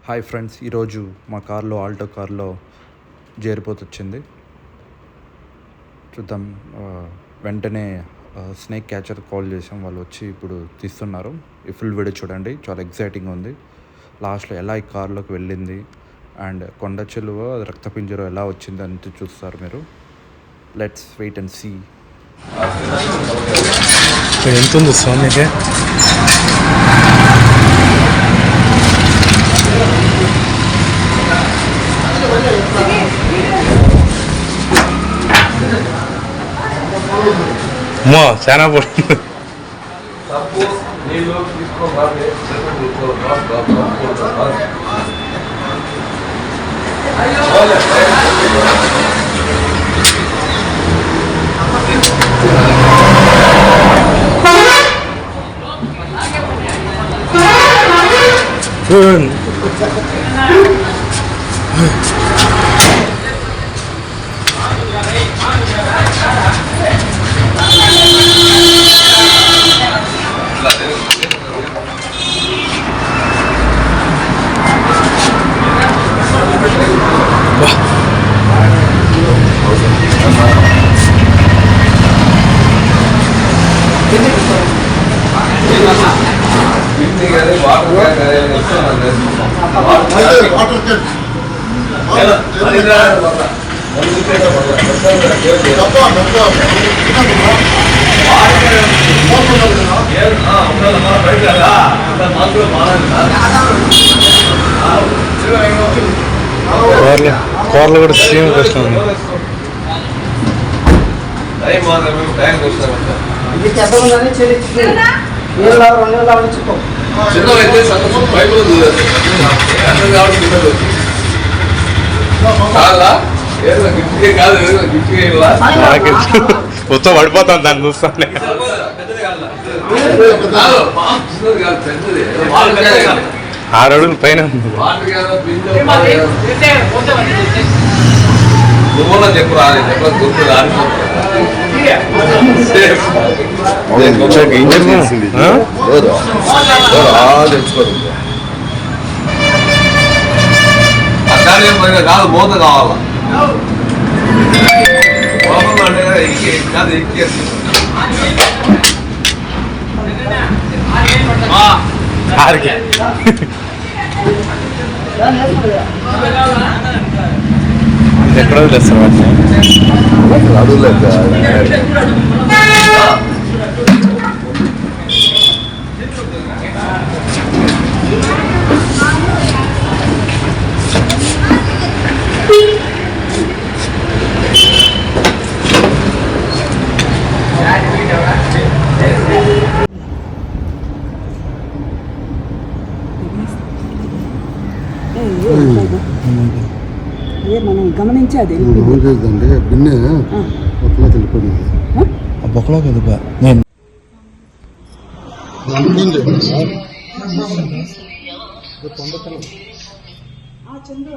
Hi friends, ఈరోజు మా కార్లో ఆల్టో కార్లో వచ్చింది. చూద్దాం. వెంటనే స్నేక్ క్యాచర్ కాల్ చేసాం, వాళ్ళు వచ్చి ఇప్పుడు తీస్తున్నారు. ఈ ఫుల్ వీడియో చూడండి, చాలా ఎగ్జైటింగ్ ఉంది. లాస్ట్లో ఎలా ఈ కార్లోకి వెళ్ళింది అండ్ కొండ చెలువ రక్తపింజరం ఎలా వచ్చింది అని చూస్తారు మీరు. Let's wait and see. ఎంత ఉంది స్వామికి? చాలా పడుతుంది. కూరలు కూడా సేమ్ కష్టం ఉంది. మొత్తం పడిపోతాను దాన్ని చూస్తాను. ఆరు అడుగులు పైన కాదు మూత కావాలా ఎక్కడ వదిలేస్తారు మనం గమనించి అది బిన్నె బొక్కలో తెలిపోయింది. బొక్కలో కదా నేను చంద్ర